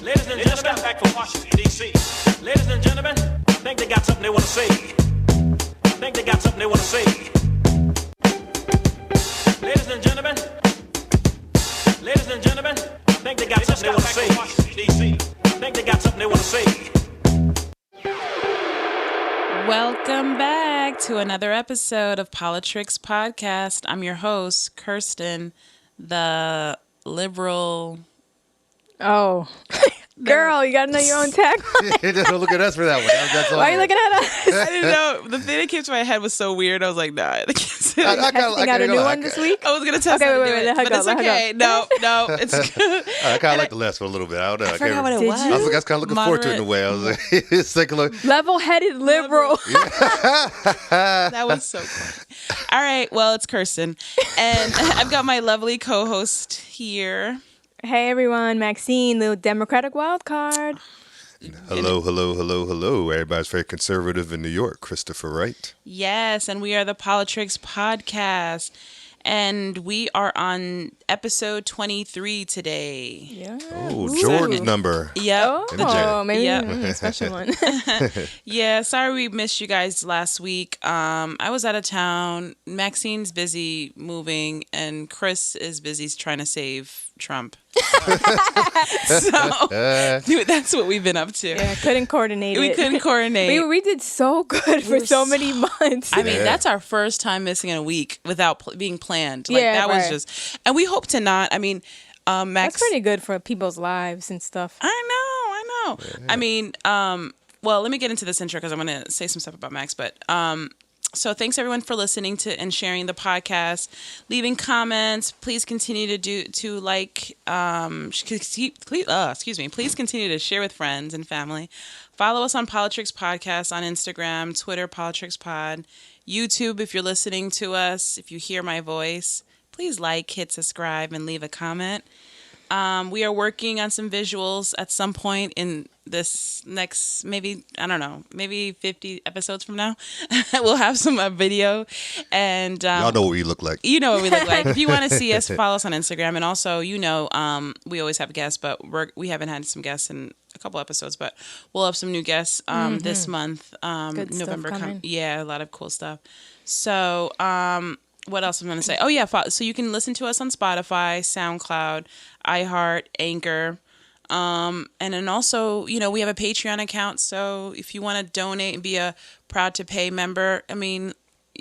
Ladies and gentlemen, got back from Washington, D.C. Ladies and gentlemen, I think they got something they want to say. I think they got something they want to say. Ladies and gentlemen, I think they got something they want to say. Washington, D.C. I think they got something they want to say. Welcome back to another episode of Politricks Podcast. I'm your host, Kerstyn, the liberal... Oh, girl, you gotta know your own tagline. Don't look at us for that one. That's all. Why are you looking at us? I didn't know. The thing that came to my head was so weird. I was like, nah, I can't say that. I got a new one this week? I was going to test Okay, how to wait, do it, let her but go, it's let her okay. go. No, it's good. I kind of like the last one a little bit. I don't know. I forgot what it Did was. you? I was kind of looking forward to it in a way. I was like, it's like a look. Level-headed liberal. That was so funny. All right, well, it's Kerstyn, and I've got my lovely co-host here. Hey, everyone. Maxine, the Democratic wild card. Hello. Everybody's very conservative in New York. Christopher Wright. Yes, and we are the Politricks Podcast, and we are on episode 23 today. Yeah. Oh, Jordan's number. Yep. Oh, maybe Yep. a special one. Yeah, sorry we missed you guys last week. I was out of town. Maxine's busy moving, and Chris is busy trying to save Trump. So, dude, that's what we've been up to. Yeah, couldn't coordinate We it. couldn't coordinate. We did so good for so many months. I mean, that's our first time missing a week without being planned. Like, Yeah, that was right. just, and we hope to not. I mean, Max. That's pretty good for people's lives and stuff. I know. Yeah. I mean, well, let me get into this intro because I'm going to say some stuff about Max. But so thanks everyone for listening to and sharing the podcast, leaving comments. Please continue to like. Please continue to share with friends and family. Follow us on Politricks Podcast on Instagram, Twitter, Politricks Pod, YouTube. If you're listening to us, if you hear my voice, please like, hit subscribe, and leave a comment. We are working on some visuals at some point in this next, maybe 50 episodes from now. We'll have some video. And Y'all know what we look like. you know what we look like. If you want to see us, follow us on Instagram. And also, we always have guests, but we haven't had some guests in a couple episodes, but we'll have some new guests this month. Good stuff November coming. Yeah, a lot of cool stuff. So, what else I'm going to say? Oh, yeah. So you can listen to us on Spotify, Soundcloud, iHeart, Anchor. And then also, we have a Patreon account. So if you want to donate and be a proud to pay member, I mean,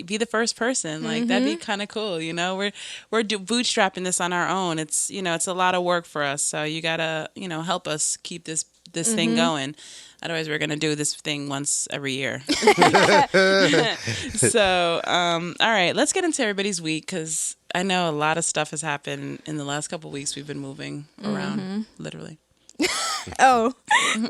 be the first person. Like, that'd be kind of cool. We're bootstrapping this on our own. It's, it's a lot of work for us. So you got to, help us keep this thing going. Otherwise, we're going to do this thing once every year. So, all right, let's get into everybody's week because I know a lot of stuff has happened in the last couple of weeks. We've been moving around, literally. Oh.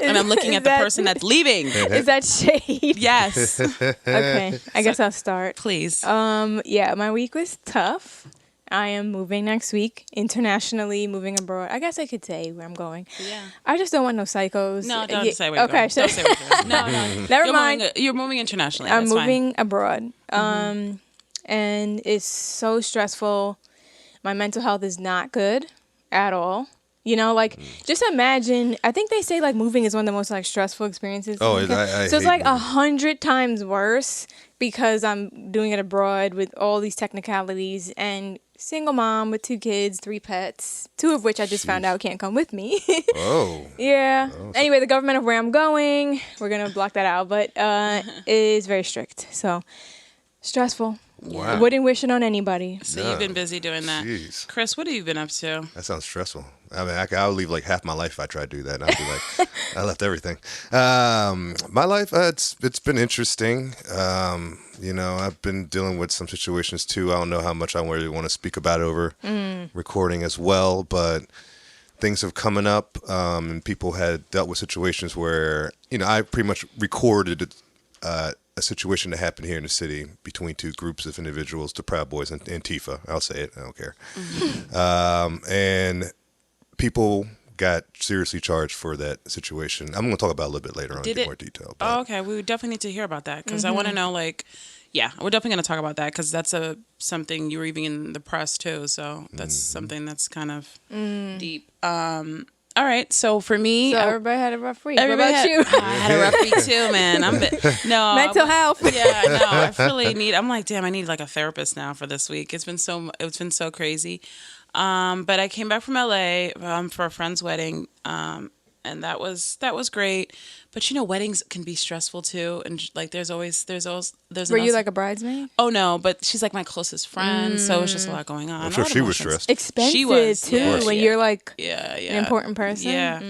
And I'm looking at the person that's leaving. Is that shade? Yes, Okay, I guess I'll start. please. Yeah, my week was tough. I am moving next week, internationally, moving abroad. I guess I could say where I'm going. Yeah. I just don't want no psychos. No, don't Yeah, say where you're okay, going. Don't say where you're going. No. Never mind. You're moving internationally. I'm That's moving abroad. And it's so stressful. My mental health is not good at all. Just imagine, I think they say moving is one of the most stressful experiences. Oh, you can- I so it's hate 100 times worse because I'm doing it abroad with all these technicalities and single mom with 2 kids, 3 pets, 2 of which I just found out can't come with me. Oh. Yeah. Anyway, the government of where I'm going, we're going to block that out, but is very strict. So stressful. Wow. Wouldn't wish it on anybody. So you've been busy doing that. Jeez. Chris, what have you been up to? That sounds stressful. I mean, I'll leave half my life if I try to do that. And I'll be like, I left everything. My life, it's been interesting. I've been dealing with some situations too. I don't know how much I really want to speak about over recording as well, but things have coming up, and people had dealt with situations where, I pretty much recorded a situation that happened here in the city between 2 groups of individuals, the Proud Boys and Antifa. I'll say it. I don't care. And people got seriously charged for that situation. I'm going to talk about it a little bit later on in more detail. But. Oh, okay. We would definitely need to hear about that because I want to know, yeah, we're definitely going to talk about that because that's something you were even in the press too. So that's something that's kind of deep. All right. So for me, So everybody had a rough week. What everybody about had, you? I had a rough week too, man. Mental health. Yeah, no, I really need. I'm like, damn, I need like a therapist now for this week. It's been so crazy. But I came back from LA for a friend's wedding, and that was great. But weddings can be stressful too, and like there's Were you like a bridesmaid? Oh no, but she's like my closest friend, so it's just a lot going on. I'm sure she was stressed. Expensive She was, too yeah. when you're like Yeah, an important person. Yeah.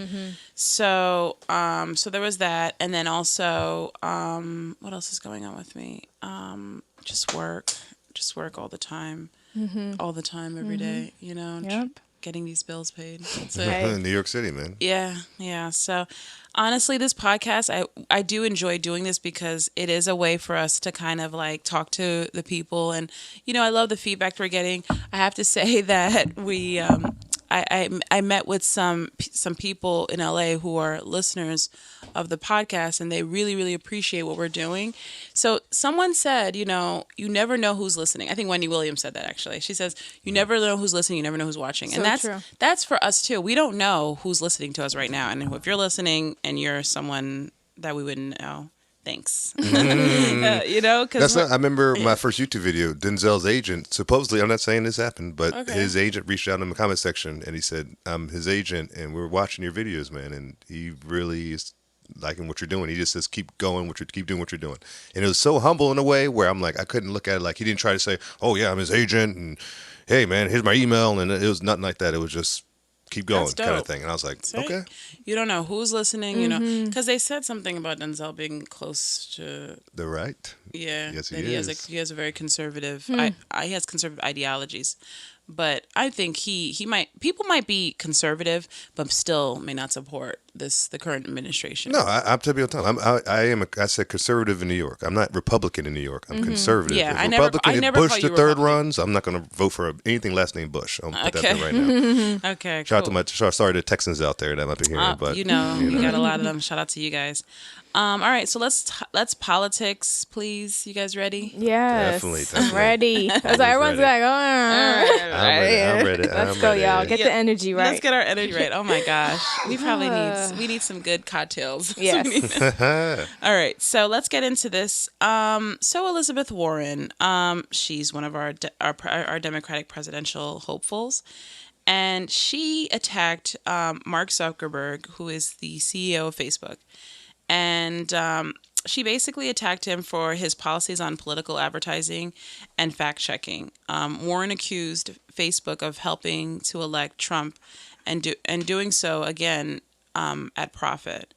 So there was that, and then also, what else is going on with me? Just work all the time, every day. Yep. Getting these bills paid. That's Right. it. New York City, man. Yeah. So honestly, this podcast, I do enjoy doing this because it is a way for us to kind of like talk to the people, and I love the feedback we're getting. I have to say that we. I met with some people in LA who are listeners of the podcast, and they really, really appreciate what we're doing. So someone said, you never know who's listening. I think Wendy Williams said that, actually. She says, you never know who's listening, you never know who's watching. So and that's for us too. We don't know who's listening to us right now. And if you're listening and you're someone that we wouldn't know, thanks. Because I remember my first YouTube video. Denzel's agent, supposedly, I'm not saying this happened, but his agent reached out in the comment section and he said, "I'm his agent, and we're watching your videos, man, and he really is liking what you're doing. He just says keep going, keep doing what you're doing." And it was so humble in a way where I'm like, I couldn't look at it like he didn't try to say, "Oh yeah, I'm his agent," and "Hey man, here's my email," and it was nothing like that. It was just keep going kind of thing. And I was like, right. Okay. You don't know who's listening, because they said something about Denzel being close to the right. Yeah. Yes, he is. is. He has a very conservative. He has conservative ideologies, but I think people might be conservative, but still may not support the current administration. No, I'm telling you all the time. I said conservative in New York. I'm not Republican in New York. I'm conservative. Yeah, if I never Bush call the you third Republican. runs, I'm not going to vote for anything last name Bush. I'll put that there right now. Okay. Shout out to sorry to Texans out there that might be hearing, but you got a lot of them. Shout out to you guys. All right, so let's politics, please. You guys ready? Yes. Definitely. I'm ready. I was like, everyone's like, oh, I'm ready. Let's go, y'all. Get the energy right. Let's get our energy right. Oh my gosh, we need some good cocktails. Yes. All right, so let's get into this. So Elizabeth Warren, she's one of our Democratic presidential hopefuls, and she attacked Mark Zuckerberg, who is the CEO of Facebook. And she basically attacked him for his policies on political advertising and fact-checking. Warren accused Facebook of helping to elect Trump and doing so, again, at profit.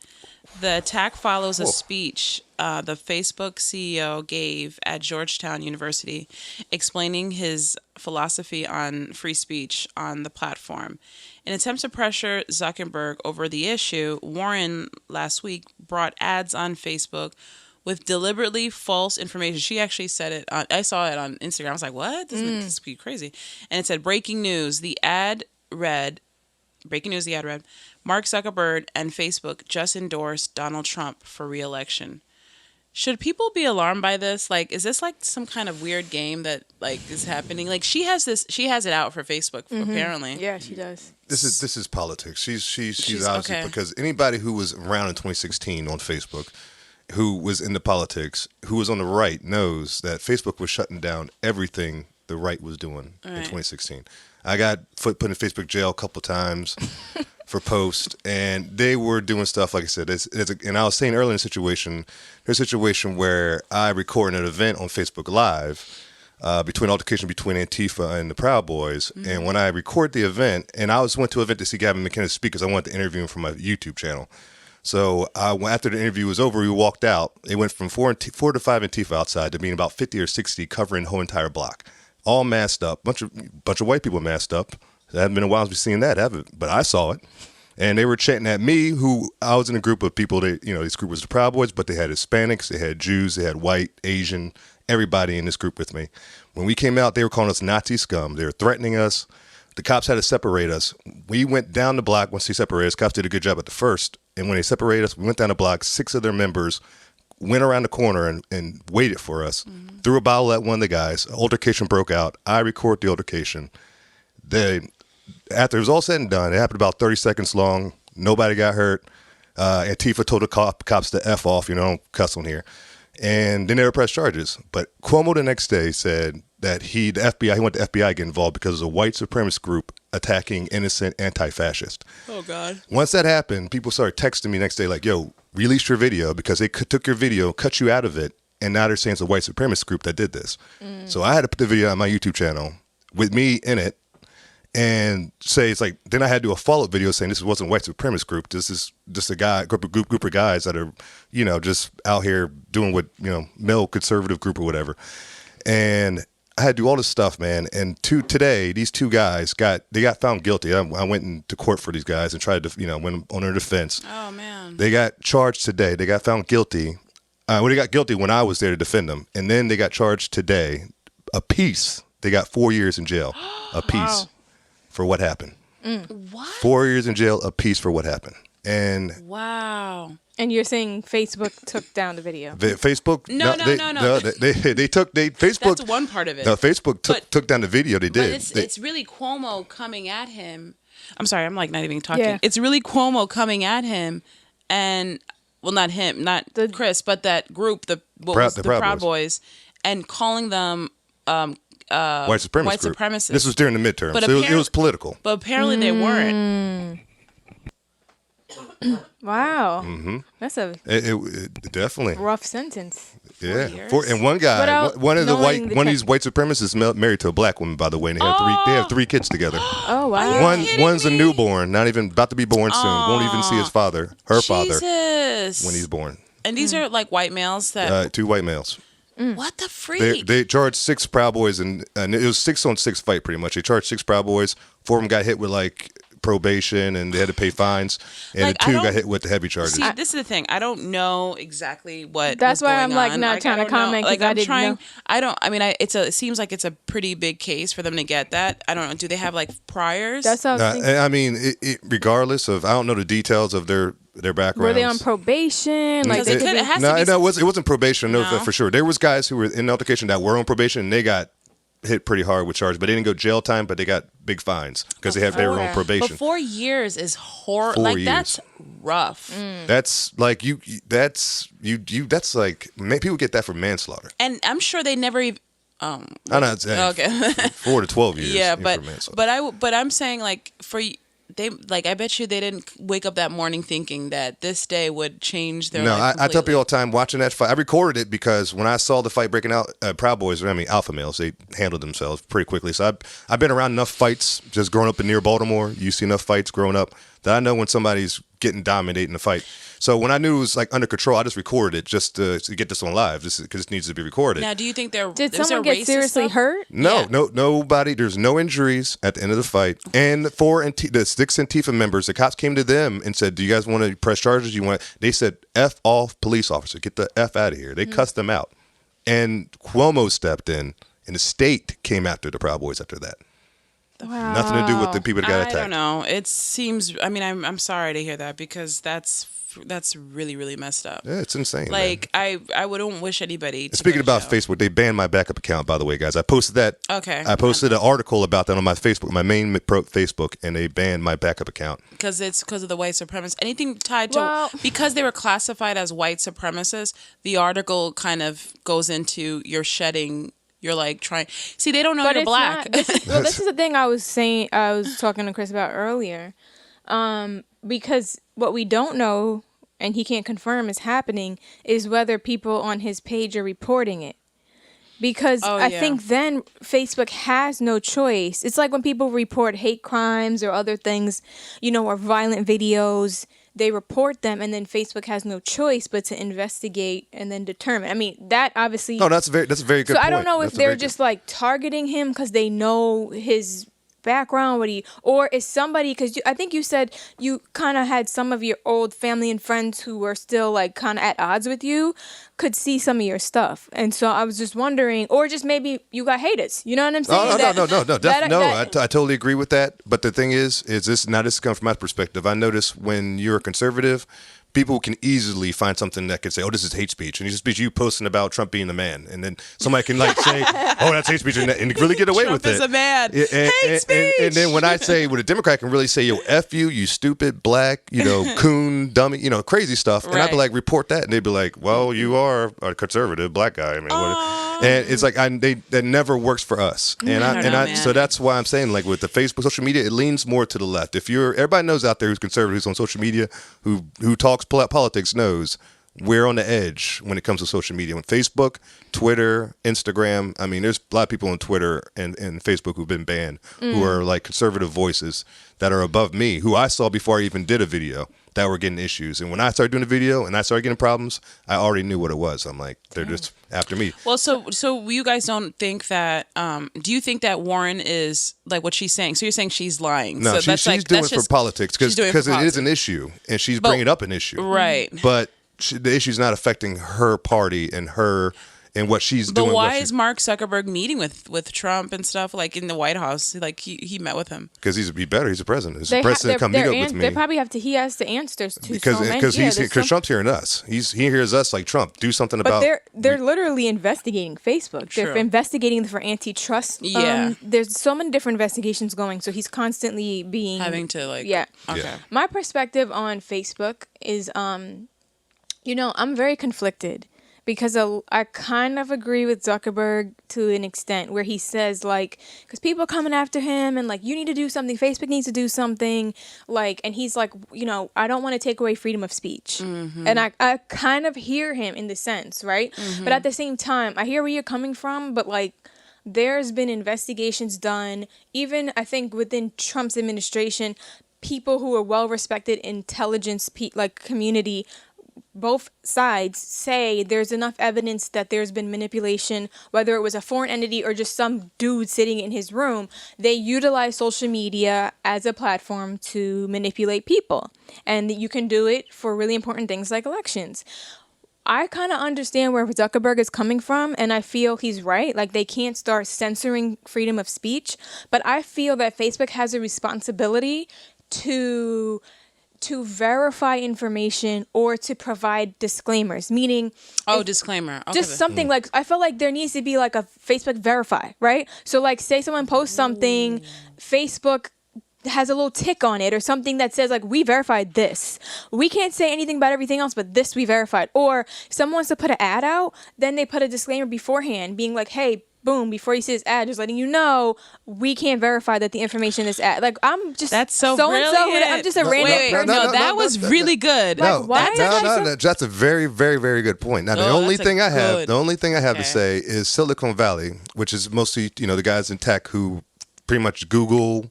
The attack follows a speech the Facebook CEO gave at Georgetown University explaining his philosophy on free speech on the platform. In attempts to pressure Zuckerberg over the issue, Warren last week brought ads on Facebook with deliberately false information. She actually said it. I saw it on Instagram. I was like, what? This is crazy. And it said, breaking news. The ad read, Mark Zuckerberg and Facebook just endorsed Donald Trump for re-election. Should people be alarmed by this? Like, is this like some kind of weird game that like is happening? Like, she has it out for Facebook apparently. Yeah, she does. This is politics. She's obviously okay. Because anybody who was around in 2016 on Facebook, who was into politics, who was on the right, knows that Facebook was shutting down everything the right was doing in 2016. I got put in Facebook jail a couple times for posts, and they were doing stuff, like I said, and I was saying earlier in there's a situation where I recorded an event on Facebook Live altercation between Antifa and the Proud Boys, and when I record the event, and I went to an event to see Gavin McKenna speak because I wanted to interview him for my YouTube channel. So after the interview was over, we walked out. It went from 4 to 5 Antifa outside to being about 50 or 60 covering the whole entire block. All masked up, bunch of white people masked up. It hasn't been a while since we've seen that, have it? But I saw it, and they were chanting at me. Who I was in a group of people. This group was the Proud Boys, but they had Hispanics, they had Jews, they had white, Asian, everybody in this group with me. When we came out, they were calling us Nazi scum. They were threatening us. The cops had to separate us. We went down the block once they separated us. Cops did a good job at the first, and when they separated us, we went down the block. 6 of their members went around the corner and waited for us, threw a bottle at one of the guys. Altercation broke out. I record the altercation. after it was all said and done, it happened about 30 seconds long. Nobody got hurt. Antifa told the cops to F off, don't cuss on here. And they never pressed charges. But Cuomo the next day said that he want the FBI to get involved because of a white supremacist group attacking innocent anti-fascists. Oh, God. Once that happened, people started texting me next day like, yo, release your video because they took your video, cut you out of it, and now they're saying it's a white supremacist group that did this. So I had to put the video on my YouTube channel with me in it and say it's like, then I had to do a follow-up video saying this wasn't a white supremacist group. This is just a group of guys that are, just out here doing what, male conservative group or whatever. And I had to do all this stuff, man. And today, these two guys got found guilty. I went into court for these guys and tried to, went on their defense. Oh, man. They got charged today. They got found guilty. They got guilty when I was there to defend them. And then they got charged today. A piece. They got 4 years in jail. A piece for what happened. What? 4 years in jail, a piece for what happened. And wow. And you're saying Facebook took down the video? Facebook? No. Facebook. That's one part of it. No, Facebook took down the video. They did. But it's really Cuomo coming at him. I'm sorry, I'm like not even talking. Yeah. It's really Cuomo coming at him, and well, not him, not Chris, but that group, the Proud Boys, and calling them white supremacists. This was during the midterms, but so it was political. But apparently they weren't. Wow, that's a it definitely rough sentence. Yeah, and one guy, one of these white supremacists married to a black woman, by the way, and they have three kids together. Oh wow! One's a newborn, not even about to be born soon. Won't even see his father, her father, Jesus. when he's born. And these are like white males that two white males. What the freak? They charged 6 Proud Boys, and it was 6-on-6 fight pretty much. They charged 6 Proud Boys. 4 of them got hit with like probation, and they had to pay fines, and like, the 2 got hit with the heavy charges. See, this is the thing. I don't know exactly what. That's was why going I'm like on. not trying to comment. Like I I'm didn't trying. know. I don't. I mean, it seems like it's a pretty big case for them to get that. I don't know. Do they have like priors? That's what I was thinking. I mean, regardless of, I don't know the details of their backgrounds. Were they on probation? Like it wasn't probation. No, No. for sure. There was guys who were in altercation that were on probation, and they got hit pretty hard with charges, but they didn't go jail time, but they got big fines because they were on probation. But 4 years is horrible. 4 Like years. that's rough. That's like that's like people get that for manslaughter. And I'm sure they never even. I'm not saying Okay. 4 to 12 years. Yeah, for manslaughter. but I'm saying like they like I bet you they didn't wake up that morning thinking that this day would change their life. No, I tell people all the time watching that fight. I recorded it because when I saw the fight breaking out, Proud Boys, alpha males, they handled themselves pretty quickly. So I've been around enough fights just growing up in near Baltimore. You see enough fights growing up that I know when somebody's getting dominated in a fight. So when I knew it was like under control, I just recorded it just to get this on live, just because it needs to be recorded. Now, do you think did someone get seriously hurt? No, Yeah. nobody. There's no injuries at the end of the fight. And the 6 Antifa members, the cops came to them and said, "Do you guys want to press charges? They said, "F off, police officer, get the F out of here." They cussed them out, and Cuomo stepped in, and the state came after the Proud Boys after that. Wow. Nothing to do with the people that got attacked. I don't know. It seems. I mean, I'm sorry to hear that because that's really, really messed up. Yeah, it's insane. Like, man. I wouldn't wish anybody to Speaking go to about jail. Facebook, they banned my backup account, by the way, guys. I posted that. Okay. I posted an article about that on my Facebook, my main Facebook, and they banned my backup account. Because it's because of the white supremacists. Anything tied to because they were classified as white supremacists, the article kind of goes into you're shedding. You're like trying. See, they don't know you're black. This is the thing I was saying. I was talking to Chris about earlier, because what we don't know, and he can't confirm is happening, is whether people on his page are reporting it. Because I think then Facebook has no choice. It's like when people report hate crimes or other things, or violent videos, they report them, and then Facebook has no choice but to investigate and then determine. I mean, that obviously. No, that's a very good point. So I don't know if they're just like targeting him because they know his background, or is somebody, because I think you said you kind of had some of your old family and friends who were still like kind of at odds with you could see some of your stuff, and so I was just wondering, or just maybe you got haters, you know what I'm saying? I totally agree with that. But the thing is this comes from my perspective. I notice when you're a conservative, people can easily find something that could say, oh, this is hate speech. And it's just you posting about Trump being the man. And then somebody can like say, oh, that's hate speech. And really get away with it. Trump is a man. Hate speech. And then when I say, when a Democrat can really say, yo, F you stupid, black, coon, dummy, crazy stuff. And I'd be like, report that. And they'd be like, well, you are a conservative black guy. I mean, and it's like, that never works for us. And so that's why I'm saying, like with the Facebook, social media, it leans more to the left. Everybody knows out there who's conservative, who's on social media, who talks politics, knows we're on the edge when it comes to social media. On Facebook, Twitter, Instagram. I mean, there's a lot of people on Twitter and Facebook who've been banned, who are like conservative voices that are above me, who I saw before I even did a video, that were getting issues. And when I started doing a video and I started getting problems, I already knew what it was. I'm like, they're just after me. Well, so you guys don't think that, do you think that Warren is like what she's saying? So you're saying she's lying. No, so she's doing it for politics because it is an issue and she's bringing up an issue. Right. But the issue's not affecting her party and her and what she's doing. But why is Mark Zuckerberg meeting with Trump and stuff, like in the White House? Like he met with him because he's better. He's a president. He's a president. Come meet up with me. They probably have to. He has to answer to because Trump's hearing us. He hears us like Trump. Do something about. But they're literally investigating Facebook. True. They're investigating for antitrust. Yeah. There's so many different investigations going. So he's constantly having to like. Yeah. Okay. Yeah. My perspective on Facebook is, I'm very conflicted. Because I kind of agree with Zuckerberg to an extent where he says, like, because people are coming after him and, like, you need to do something. Facebook needs to do something. Like, and he's like, I don't want to take away freedom of speech. Mm-hmm. And I kind of hear him in the sense, right? Mm-hmm. But at the same time, I hear where you're coming from. But, like, there's been investigations done, even, I think, within Trump's administration, people who are well-respected intelligence, community, both sides say there's enough evidence that there's been manipulation, whether it was a foreign entity or just some dude sitting in his room. They utilize social media as a platform to manipulate people. And you can do it for really important things like elections. I kind of understand where Zuckerberg is coming from, and I feel he's right. Like, they can't start censoring freedom of speech. But I feel that Facebook has a responsibility to verify information or to provide disclaimers, meaning disclaimer. Okay. Just something like, I feel like there needs to be like a Facebook verify, right? So like, say someone posts something, Facebook has a little tick on it or something that says like, we verified this. We can't say anything about everything else, but this we verified. Or if someone wants to put an ad out, then they put a disclaimer beforehand being like, hey, boom, before you see this ad, just letting you know we can't verify that the information in this ad. Like, I'm just that's so brilliant. I'm just a random. That was really good. That's a very, very, very good point. Now, the only thing I have to say is Silicon Valley, which is mostly the guys in tech who pretty much Google,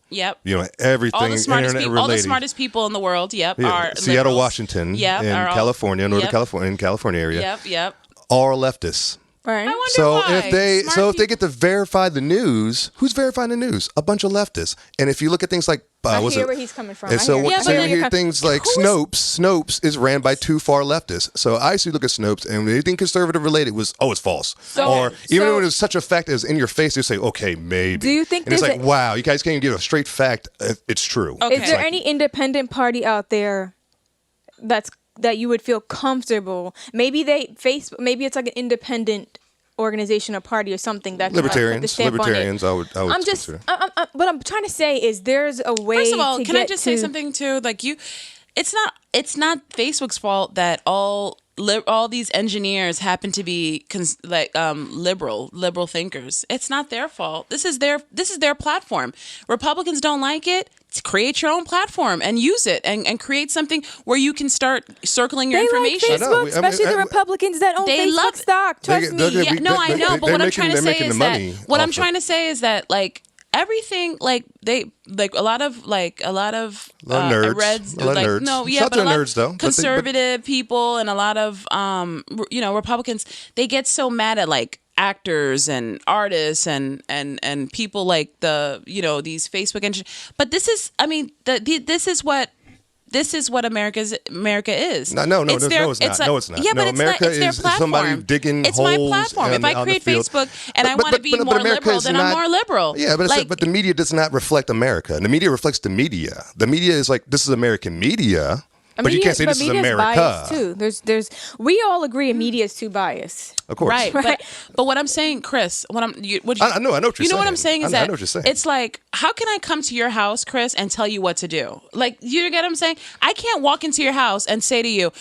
everything, all the smartest internet related. All the smartest people in the are Seattle, liberals. Washington, in California, Northern California area. Yep. Are leftists. Right. I wonder why. If they get to verify the news, who's verifying the news? A bunch of leftists. And if you look at things like, I hear where he's coming from. And so you hear things like Snopes is ran by two far leftists. So I used to look at Snopes, and anything conservative related was, it's false. Even when it was such a fact as in your face, they say, okay, maybe. Do you think? And it's like, wow, you guys can't even give a straight fact. It's true. Okay. Is there any independent party out there that you would feel comfortable? Maybe maybe it's like an independent organization or party or something that libertarians. I would consider. What I'm trying to say is there's a way. First of all, can I just say something too? Like it's not Facebook's fault that all these engineers happen to be liberal thinkers. It's not their fault. This is their platform. Republicans don't like it. Create your own platform and use it and create something where you can start circling your information. Like Facebook, especially the Republicans that own Facebook stock. Trust me. I know. But what I'm trying to say is that like everything like they like a lot of nerds. Nerds though. Conservative people and a lot of Republicans, they get so mad at like actors and artists and people like these Facebook engineers. But this is what America is. No, it's not. Yeah, but America it's their is platform. somebody digging it's holes. My platform. If I create Facebook and I want to be more liberal, then I'm more liberal. Yeah, but the media does not reflect America. The media reflects the media. The media is like, this is American media. But you can't say this is America. Biased too. There's. We all agree media is too biased. Of course. Right. But what I'm saying, Chris, I know what you're saying. You know what I'm saying is that I know what you're saying. It's like, how can I come to your house, Chris, and tell you what to do? Like, you get what I'm saying? I can't walk into your house and say to you,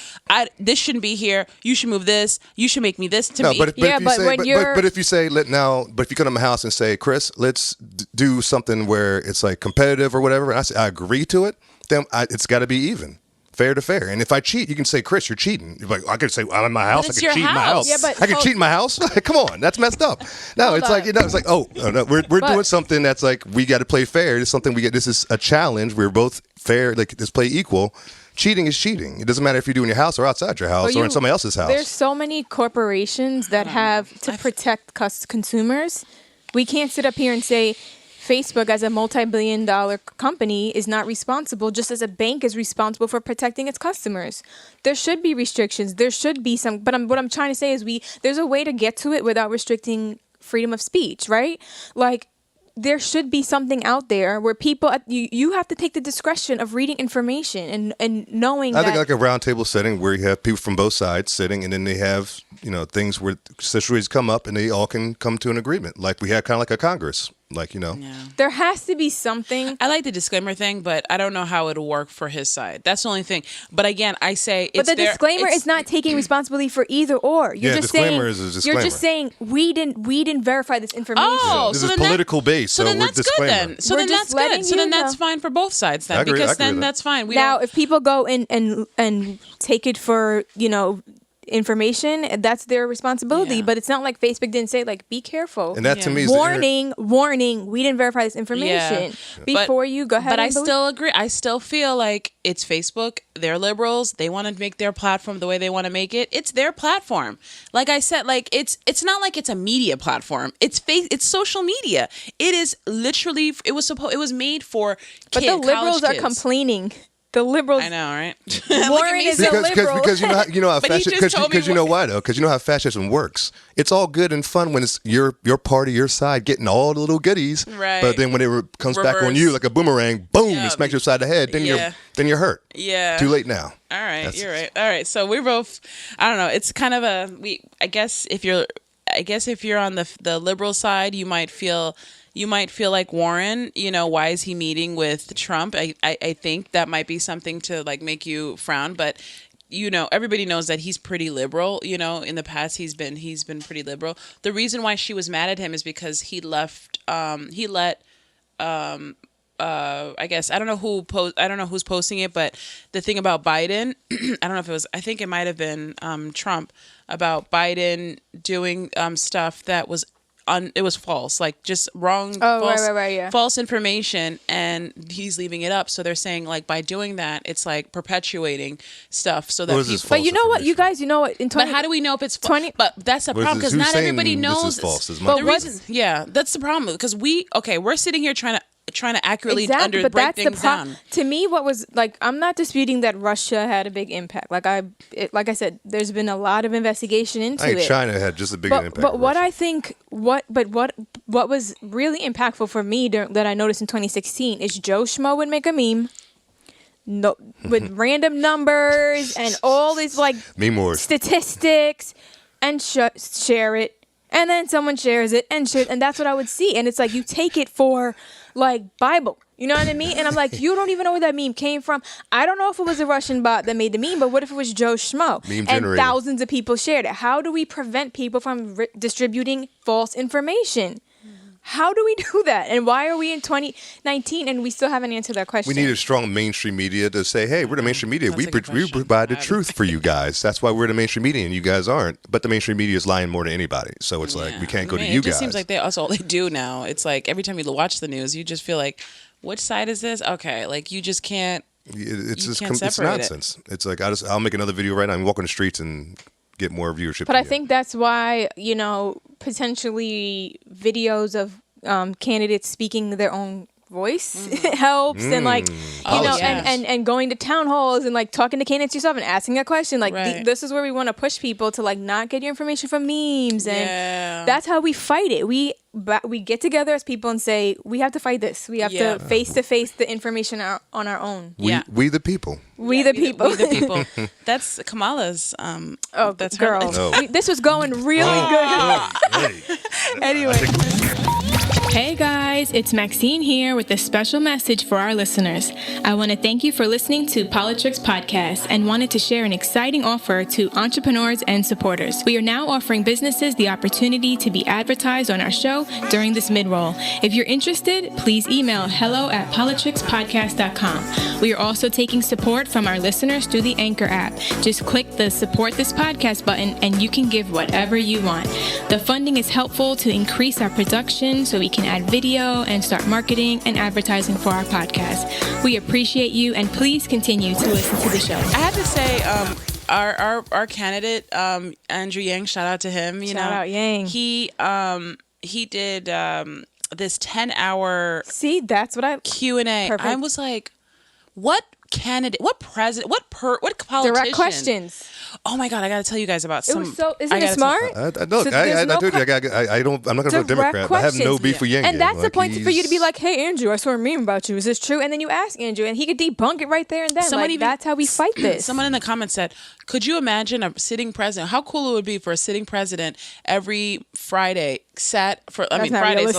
this shouldn't be here. You should move this. You should make me this to me. But if you say, if you come to my house and say, Chris, let's do something where it's like competitive or whatever, and I say I agree to it, then it's got to be even. Fair to fair. And if I cheat, you can say, Chris, you're cheating. You're like, I could say, I'm in my house. I can cheat in my house. Yeah, but I can cheat in my house. Come on. That's messed up. No, it's like, it's like, no, we're doing something that's like, we got to play fair. It's something this is a challenge. We're both fair. Like, let's play equal. Cheating is cheating. It doesn't matter if you do in your house or outside your house or in somebody else's house. There's so many corporations that have to protect consumers. We can't sit up here and say, Facebook, as a multi-billion-dollar company, is not responsible, just as a bank is responsible for protecting its customers. There should be restrictions. There should be some, but what I'm trying to say is there's a way to get to it without restricting freedom of speech, right? Like, there should be something out there where people, you have to take the discretion of reading information and knowing I think like a round table setting where you have people from both sides sitting, and then they have, things where situations come up and they all can come to an agreement. Like we had kind of like a Congress. There has to be something. I like the disclaimer thing, but I don't know how it'll work for his side. That's the only thing. But again, I say But the disclaimer is not taking responsibility for either or. You're just disclaimer saying, is a disclaimer. You're just saying we didn't verify this information. Oh, this is political based, so then we're that's disclaimer. good then. So We're then just that's good. letting So then you that's know. fine for both sides then, I agree because then with that's fine. Now, if people go and take it for information, that's their responsibility. Yeah. But it's not like Facebook didn't say, like, be careful. And that to me is warning, we didn't verify this information before you go ahead. But I still agree. I still feel like it's Facebook. They're liberals. They want to make their platform the way they want to make it. It's their platform. Like I said, like it's not like it's a media platform. It's social media. It is literally. It was made for kids. But the liberals are complaining. The liberals. I know, right? Warren is a liberal. Because you know how But he fascism. just told me Because you know why though? Because you know how fascism works. It's all good and fun when it's your party, your side, getting all the little goodies. Right. But then when it comes back on you like a boomerang, boom, it smacks you upside the head. Then you're hurt. Yeah. Too late now. All right, you're right. All right, so we're both. I don't know. It's kind of I guess if you're on the liberal side, you might feel like Warren, why is he meeting with Trump? I think that might be something to like make you frown, but everybody knows that he's pretty liberal. In the past he's been pretty liberal. The reason why she was mad at him is because he let I guess I don't know who's posting it, but the thing about Biden, I don't know if it was, I think it might have been Trump, about Biden doing stuff that was it was false, like just wrong, false information, and he's leaving it up. So they're saying like by doing that, it's like perpetuating stuff. So that people, but you know what, you guys, but how do we know if it's 20? But that's the problem because not everybody knows. This is false. That's the problem because we're sitting here trying to accurately break things down. To me, what was like, I'm not disputing that Russia had a big impact. Like I said, there's been a lot of investigation into it. China had just a big impact. But what I think, what was really impactful for me that I noticed in 2016 is Joe Schmo would make a meme. With random numbers and all these like statistics and share it. And then someone shares it and that's what I would see. And it's like, you take it for like Bible, you know what I mean? And I'm like, you don't even know where that meme came from. I don't know if it was a Russian bot that made the meme, but what if it was Joe Schmo? And thousands of people shared it. How do we prevent people from distributing false information? How do we do that? And why are we in 2019 and we still haven't answered that question? We need a strong mainstream media to say, hey, we're the mainstream media. We provide the truth for you guys. That's why we're the mainstream media and you guys aren't. But the mainstream media is lying more than anybody. So it's like, we can't go to you guys. It just seems like that's all they do now. It's like every time you watch the news, you just feel like, which side is this? Okay, like you just can't. It's nonsense. It's like, I'll make another video right now and walk on the streets and get more viewership. But I think that's why, potentially videos of candidates speaking their own voice helps, and like and going to town halls and like talking to candidates yourself and asking a question. Like this is where we want to push people to like not get your information from memes, and that's how we fight it. We get together as people and say we have to fight this. We have to face the information on our own. We the people. We the people. We the people. That's Kamala's. That's girl. This was going really good. Anyway. Hey guys, it's Maxine here with a special message for our listeners. I want to thank you for listening to Politricks Podcast and wanted to share an exciting offer to entrepreneurs and supporters. We are now offering businesses the opportunity to be advertised on our show during this mid-roll. If you're interested, please email hello@politrickspodcast.com. We are also taking support from our listeners through the Anchor app. Just click the Support This Podcast button and you can give whatever you want. The funding is helpful to increase our production so we can add video and start marketing and advertising for our podcast. We appreciate you and please continue to listen to the show. I have to say, our candidate, Andrew Yang, shout out to him. Shout out Yang. He did this 10-hour that's what Q&A. Perfect. I was like, what candidate, what president, what politician? Direct questions. Oh my God, I got to tell you guys about isn't it smart? I told you, I'm not going to vote Democrat. I have no beef with Yang. And that's the point for you to be like, hey, Andrew, I saw a meme about you. Is this true? And then you ask Andrew, and he could debunk it right there and then. That's how we fight this. Someone in the comments said, could you imagine a sitting president? How cool it would be for a sitting president every Friday Fridays. So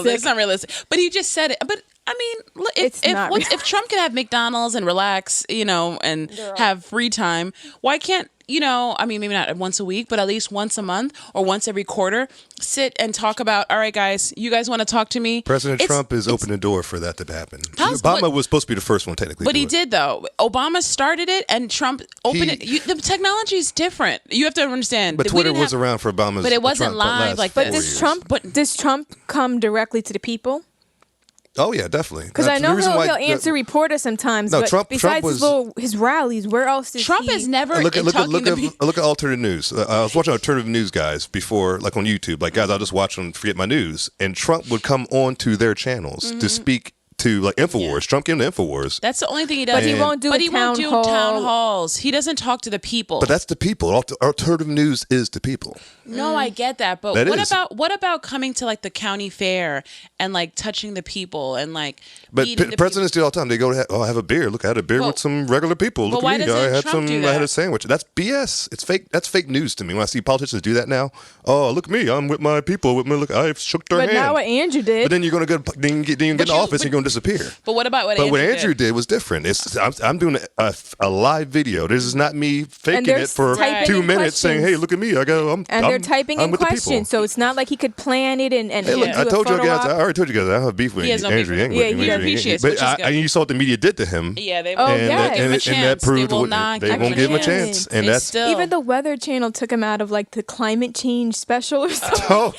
it's not realistic. But he just said it. But I mean, if Trump can have McDonald's and relax, and have free time, why can't, maybe not once a week, but at least once a month or once every quarter, sit and talk about, all right, guys, you guys want to talk to me? President Trump is opening the door for that to happen. Obama was supposed to be the first one, technically. But he did, though. Obama started it and Trump opened it. The technology is different. You have to understand. But Twitter was around for Obama's. But it wasn't live like this. Does Trump come directly to the people? Oh yeah, definitely. Because I know he'll answer reporters sometimes. No, but besides his rallies, where else is Trump has never look at alternative news. I was watching alternative news guys before, like on YouTube. Like guys, I'll just watch them, forget my news, and Trump would come on to their channels to speak to like InfoWars. Yeah. Trump came to InfoWars. That's the only thing he does. But he won't do town halls. He doesn't talk to the people. But that's the people. Alternative news is the people. No, I get that. But what about coming to like the county fair and like touching the people and like presidents do all the time. They go to have a beer. Look, I had a beer with some regular people. Look at me. I had a sandwich. That's BS. It's fake. That's fake news to me. When I see politicians do that now, oh, look at me. I'm with my people. Look, I've shook their hand. But not what Andrew did. But then you're going to get in office and you're going to disappear. But what about what Andrew did was different. I'm doing a live video. This is not me faking it for 2 minutes saying, hey, look at me. They're typing in questions, so it's not like he could plan it and hey, look, I already told you guys, I have beef with Andrew Yang. Yeah, he appreciates it. But you saw what the media did to him. Yeah, they won't give him a chance. And that proved they won't give him a chance. And that's even the Weather Channel took him out of like the climate change special or something. Oh,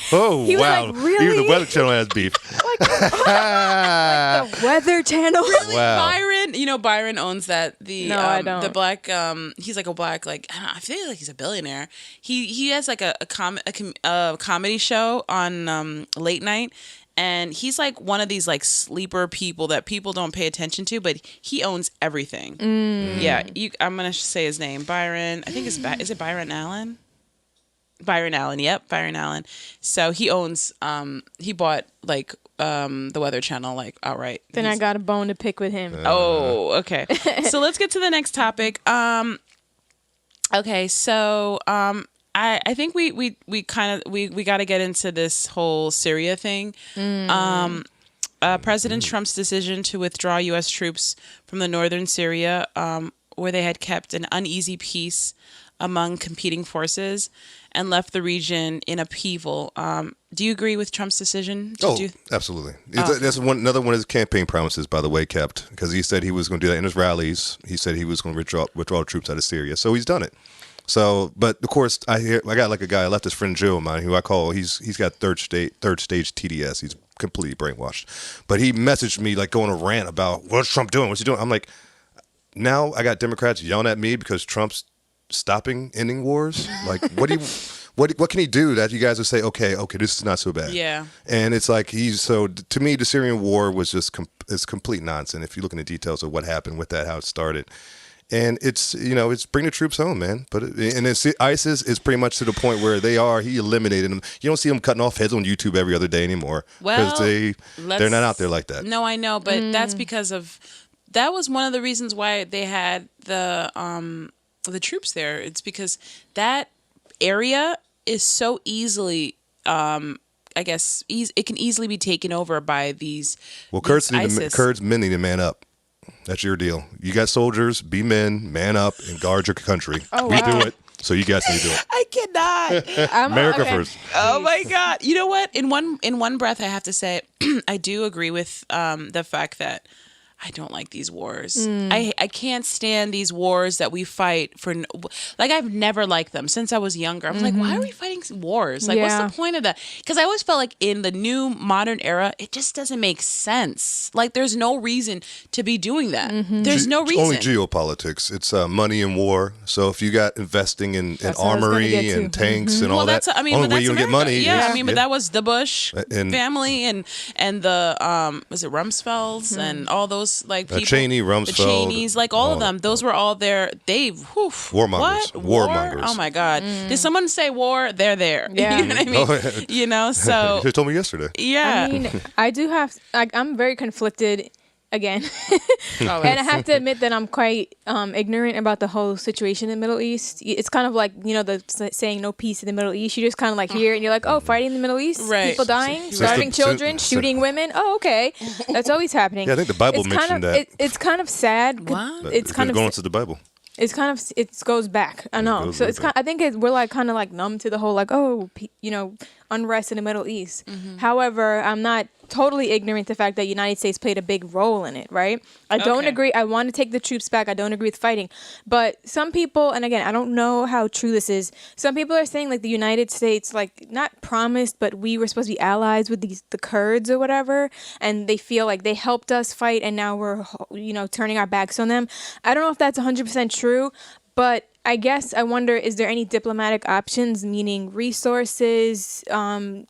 wow. Really? Even the Weather Channel has beef. The Weather Channel. Really, wow. Byron? Byron owns that. I don't. The black. He's like a black. Like I feel like he's a billionaire. He has like a comedy show on late night, and he's like one of these like sleeper people that people don't pay attention to, but he owns everything. Yeah, I'm gonna say his name, Byron. I think is it Byron Allen? Byron Allen. Yep, Byron Allen. So he owns. He bought like the Weather Channel like outright. Then I got a bone to pick with him. Oh, okay. So let's get to the next topic. Okay, so I think we got to get into this whole Syria thing. President Trump's decision to withdraw U.S. troops from the northern Syria, where they had kept an uneasy peace among competing forces and left the region in upheaval. Do you agree with Trump's decision? Absolutely. That's another one of his campaign promises, by the way, kept, because he said he was going to do that in his rallies. He said he was going to withdraw troops out of Syria. So he's done it. So, but of course, I got like a guy, I left his friend Joe of mine, who I call, he's got third stage TDS. He's completely brainwashed. But he messaged me like going a rant about, what's Trump doing? What's he doing? I'm like, now I got Democrats yelling at me because Trump's ending wars. Like, what what can he do that you guys would say, okay, this is not so bad? Yeah. And it's like to me, the Syrian war was just it's complete nonsense. If you look in the details of what happened with that, how it started. And it's bring the troops home, man. ISIS is pretty much to the point where he eliminated them. You don't see them cutting off heads on YouTube every other day anymore. Because they're not out there like that. No, I know, but that's because that was one of the reasons why they had the troops there. It's because that area is so easily, I guess, it can easily be taken over by these. Well, Kurds men need to man up. That's your deal. You got soldiers, be men, man up, and guard your country. Oh, we do it, so you guys need to do it. I cannot. America first. Oh my God! You know what? In one breath, I have to say, I do agree with the fact that I don't like these wars. I can't stand these wars that we fight for. Like, I've never liked them since I was younger. I'm like, why are we fighting wars? Like, what's the point of that? Because I always felt like in the new modern era, it just doesn't make sense. Like, there's no reason to be doing that. There's no reason. Only geopolitics. It's money in war. So if you got investing in armory and tanks and all that, only way you get money. Yeah, but that was the Bush family and the was it Rumsfelds and all those. Like people, Cheney, Rumsfeld, the Cheneys, like all of them. Those were all there. Warmongers. What? Warmongers. Oh my God! Did someone say war? They're there. Yeah. You know what I mean? So they told me yesterday. Yeah. I mean, I do have. I'm very conflicted. Again, and I have to admit that I'm quite ignorant about the whole situation in the Middle East. It's kind of like, the saying no peace in the Middle East. You just kind of like hear it and you're like, oh, fighting in the Middle East, right. People dying, starving children, shooting women. Oh, okay, that's always happening. Yeah, I think the Bible mentioned that. It's kind of sad. Wow. It's kind of going to the Bible. It's kind of it goes back. I know. So it's kind. I think we're like kind of like numb to the whole like unrest in the Middle East. However, I'm not totally ignorant to the fact that the United States played a big role in it, right? I don't agree. I want to take the troops back. I don't agree with fighting. But some people, and again, I don't know how true this is, some people are saying like the United States, like not promised, but we were supposed to be allies with the Kurds or whatever, and they feel like they helped us fight and now we're, turning our backs on them. I don't know if that's 100% true, but I guess I wonder, is there any diplomatic options, meaning resources,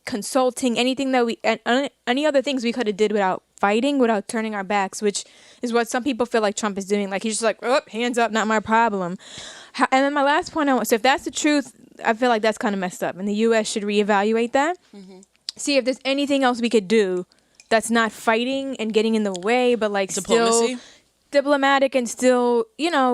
consulting, anything that any other things we could have did without fighting, without turning our backs, which is what some people feel like Trump is doing. Like, he's just like, oh, hands up, not my problem. And then my last point, so if that's the truth, I feel like that's kind of messed up. And the U.S. should reevaluate that. See if there's anything else we could do that's not fighting and getting in the way, but like diplomacy. Still diplomatic and still,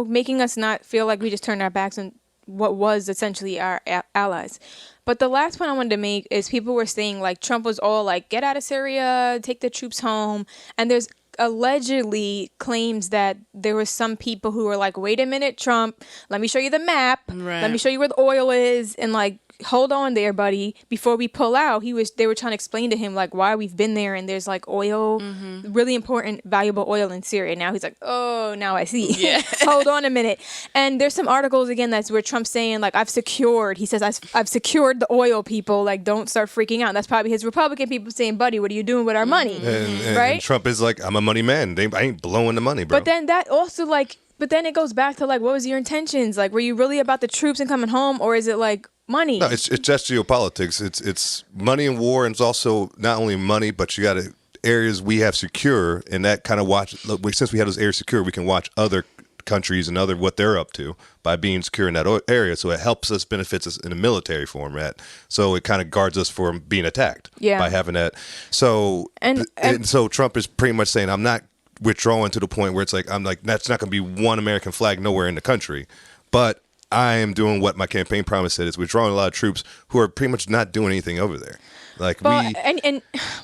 making us not feel like we just turned our backs on what was essentially our allies. But the last point I wanted to make is people were saying like Trump was all like, get out of Syria, take the troops home. And there's allegedly claims that there were some people who were like, wait a minute, Trump, let me show you the map. Right. Let me show you where the oil is. And like, hold on there, buddy. Before we pull out, they were trying to explain to him like why we've been there and there's like oil, really important, valuable oil in Syria. Now he's like, oh, now I see. Yeah. Hold on a minute. And there's some articles again that's where Trump's saying like I've secured the oil, people. Like, don't start freaking out. That's probably his Republican people saying, buddy, what are you doing with our money? Right? And Trump is like, I'm a money man. I ain't blowing the money, bro. But then that also like, but then it goes back to like, what was your intentions? Like, were you really about the troops and coming home, or is it like money? No, it's just geopolitics. It's money in war, and it's also not only money, but you got areas we have secure, and that kind of since we have those areas secure, we can watch other countries and what they're up to by being secure in that area. So it helps us, benefits us in a military format. So it kind of guards us from being attacked by having that. So and so Trump is pretty much saying, I'm not withdrawing to the point where it's like, I'm like, that's not going to be one American flag nowhere in the country. But I am doing what my campaign promise said, is withdrawing a lot of troops who are pretty much not doing anything over there. And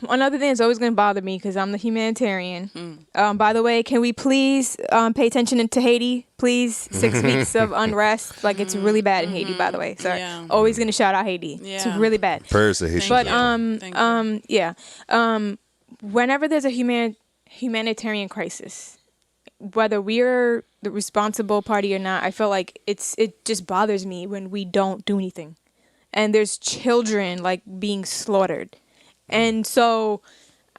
another thing that's always going to bother me, because I'm the humanitarian. By the way, can we please pay attention to Haiti? Please, 6 weeks of unrest. Like, it's really bad in Haiti, by the way. Sorry. Yeah. Always going to shout out Haiti. Yeah. It's really bad. Prayers to Haiti. But, whenever there's a humanitarian crisis, whether we're the responsible party or not, I feel like it just bothers me when we don't do anything. And there's children like being slaughtered. And so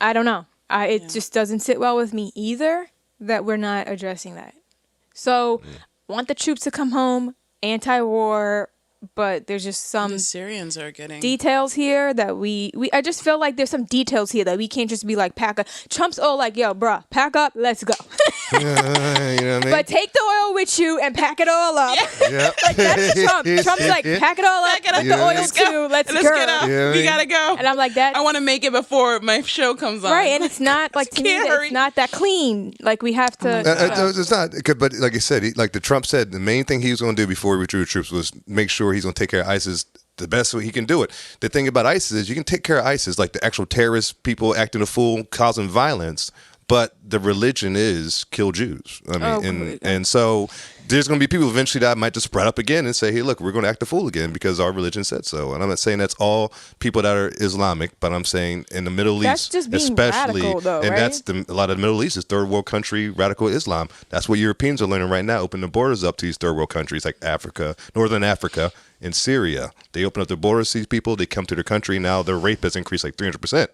I don't know. It just doesn't sit well with me either that we're not addressing that. So want the troops to come home, anti-war, but there's just some The Syrians are getting details here that I just feel like there's some details here that we can't just be like pack up. Trump's all like, yo, bruh, pack up, let's go. You know what I mean? But take the oil with you and pack it all up. Yeah. Like that's Trump. Trump's like, pack it all up, Pack it with up. the oil Let's too, go. let's Let's go. get up. Yeah, I We mean- gotta go. And I'm like, that. I want to make it before my show comes on. Right, and it's not like to me, Can't hurry. it's not that clean. Like we have to. It's not, but like I said, like the Trump said, the main thing he was going to do before he withdrew troops was make sure he's going to take care of ISIS the best way he can do it. The thing about ISIS is you can take care of ISIS, like the actual terrorist people acting a fool, causing violence, but the religion is kill Jews. I mean, and so there's going to be people eventually that might just spread up again and say, hey, look, we're going to act a fool again because our religion said so. And I'm not saying that's all people that are Islamic, but I'm saying in the Middle That's East, just being especially, radical, though, and right? that's a lot of the Middle East is third world country radical Islam. That's what Europeans are learning right now. Open the borders up to these third world countries like Africa, Northern Africa, and Syria. They open up their borders to these people. They come to their country. Now their rape has increased like 300%.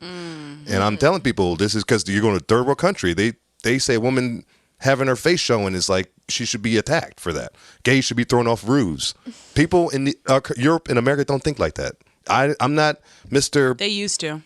And I'm telling people this is because you're going to a third world country. They say a woman having her face showing is like she should be attacked for that. Gays should be thrown off roofs. People in Europe and America don't think like that. I'm not Mr. They used to.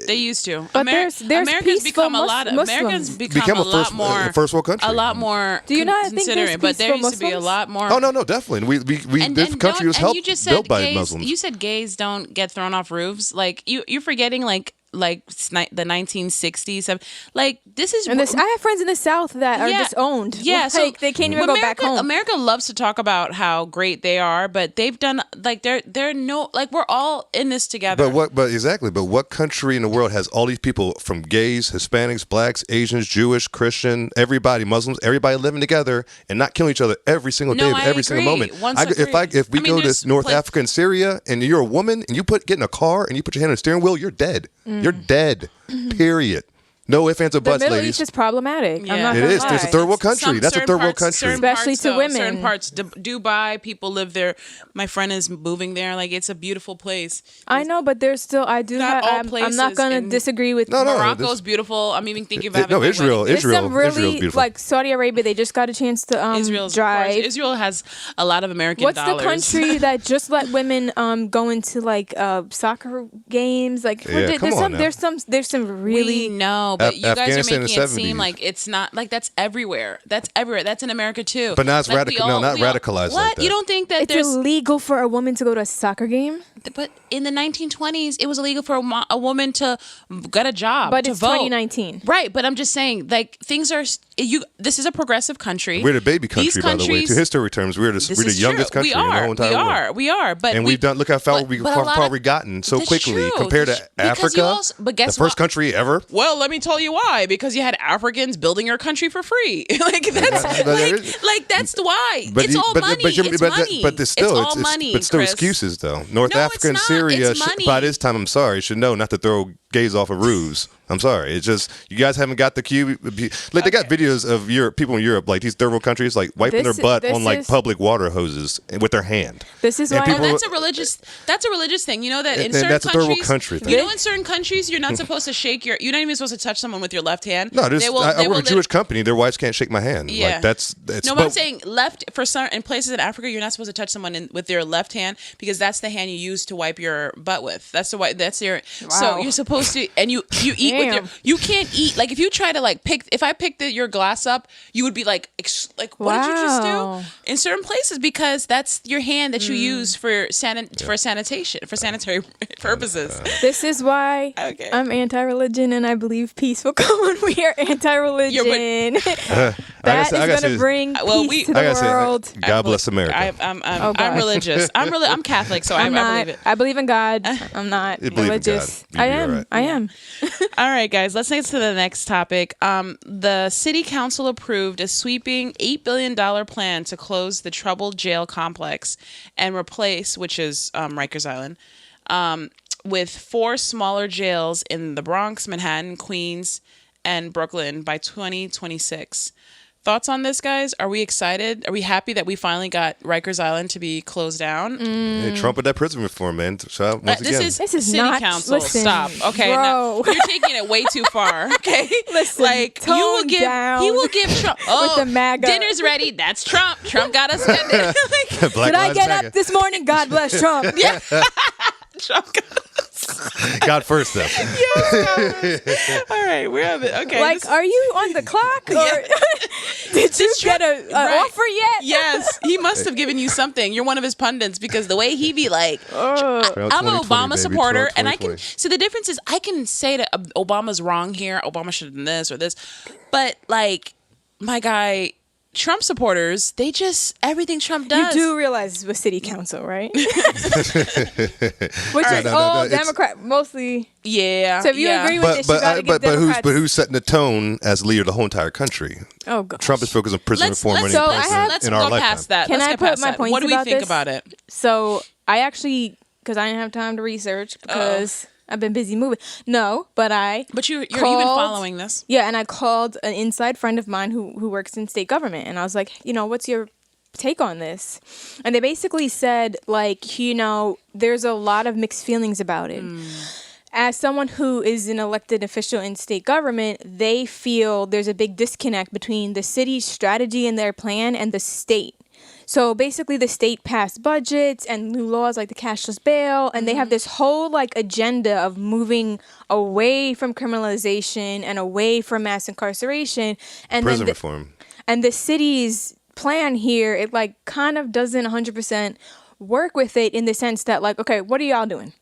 They used to. But there's America's peaceful become a lot. Muslims. America's become a lot more first world country. A lot more. Do you not think there's considerate, but there peaceful used to be a Muslims? lot more. Oh no, definitely. This country was helped you just said built by gays, Muslims. You said gays don't get thrown off roofs. Like you're forgetting like the 1960s. Like this is. And I have friends in the South that are disowned. Yeah, so like they can't even go back home. America loves to talk about how great they are, but they've done like they're no like we're all in this together. But what country in the world has all these people from gays, Hispanics, blacks, Asians, Jewish, Christian, everybody, Muslims, everybody living together and not killing each other every single day, every single moment? If we go to North Africa and Syria and you're a woman and you get in a car and you put your hand on the steering wheel, you're dead. You're dead. Period. No ifs, ands, or buts, the Middle ladies. East is problematic. Yeah. I'm not It gonna is. There's a lie. third world country. That's a third world country. Especially to women. Certain parts, Dubai, people live there. My friend is moving there. Like it's a beautiful place. I know, but there's still. I do. Not all I'm not places gonna in- disagree with. No, Morocco's beautiful. I'm even thinking of having my Israel. wedding. There's some Israel's really beautiful. like Saudi Arabia. They just got a chance to Israel's drive. Israel has a lot of American What's dollars. the country that just let women go into like soccer games? Like Yeah, come on now. there's some really We know, but you guys are Afghanistan making in it the seem 70s. like it's not like that's everywhere. That's everywhere. That's in America too. But now it's Like, radical- no, not radicalized What? like that. You don't think that it's there's? illegal for a woman to go to a soccer game, But in the 1920s, it was illegal for a woman to get a job. but to it's vote. 2019. Right, but I'm just saying, like things are. This is a progressive country. We're the baby country, These by the way. To countries- history terms, we're This the is youngest true. country in the whole entire world. We are. But And we've done. Look how far we've gotten so That's quickly true. compared to Because you Africa, also- but guess the first what? country ever. Well, let me tell you why. Because you had Africans building your country for free. Like that's like that's why. It's all money. It's money. But there's still it's all money. but still Chris. excuses though. North No, Africa and it's not. Syria. It's money. By this time, I'm sorry, should know not to throw gays off of roofs. I'm sorry. It's just you guys haven't got the cue. Like they got videos of people in Europe, like these third world countries, like wiping their butt on like public water hoses with their hand. This is And why. people- That's a religious thing. You know that in And certain that's a third world countries, country thing. you know, in certain countries, you're not supposed to shake your. You're not even supposed to touch someone with your left hand. No, They will- I they work will at a Jewish company. Their wives can't shake my hand. Yeah. Like that's No, but I'm saying left for some in places in Africa, you're not supposed to touch someone with their left hand because that's the hand you use to wipe your butt with. That's your. So Wow. you're supposed to, and you eat with your. Damn. You can't eat like if you try to like pick. If I picked your glass up, you would be like what did you just Wow. do? In certain places because that's your hand that you use for sanitation for sanitary purposes. This is why Okay. I'm anti-religion and I believe peace will come when we are anti-religion. That is going to bring well, peace to the I gotta world. say, God bless America. I'm God. religious. I'm Catholic, so I I'm not. believe it. I believe in God. I'm not You believe in religious. God. I You'll be am. all right. I am. All right, guys, let's get to the next topic. The city council approved a sweeping $8 billion plan to close the troubled jail complex and replace, which is Rikers Island, with 4 smaller jails in the Bronx, Manhattan, Queens, and Brooklyn by 2026. Thoughts on this, guys? Are we excited? Are we happy that we finally got Rikers Island to be closed down? Hey, Trump with that prison reform, man. So, once again. This is is city not- council. listen, Stop. Okay, bro. now, you're taking it way too far. Okay, Listen, like tone you will give, down he will give Trump. Oh, the MAGA. dinner's ready. That's Trump. Trump got us. Like, Black Did I Lives get Matter. up this morning? God bless Trump. yeah, Trump got us. God first, though. All right, we're on it. Okay, Like, are you on the clock? Or did you get an Right. offer yet? Yes, he must have given you something. You're one of his pundits because the way he be like, Well, I'm an 2020, Obama baby. supporter, and I 2020. can. So the difference is, I can say that Obama's wrong here. Obama should have done this or this, but like my guy, Trump supporters, they just everything Trump You does. do realize this was city council, right? Which is no, all it's- Democrat, mostly. Yeah. So if you yeah. agree with this, you gotta give Democrats. who's setting the tone as leader of the whole entire country? Oh God. Trump is focused on prison reform let's, running so I president have- let's in go our lifetime. past that. Can Let's I get put past my that. points What do we about think this? about it? So I actually, because I didn't have time to research because I've been busy moving. No, but But you've been called- following this. Yeah, and I called an inside friend of mine who works in state government, and I was like, what's your take on this? And they basically said, like, there's a lot of mixed feelings about it. As someone who is an elected official in state government, they feel there's a big disconnect between the city's strategy and their plan and the state. So basically the state passed budgets and new laws like the cashless bail, and they have this whole like agenda of moving away from criminalization and away from mass incarceration. And Prison then reform. and the city's plan here, it like kind of doesn't 100% work with it in the sense that like, okay, what are y'all doing?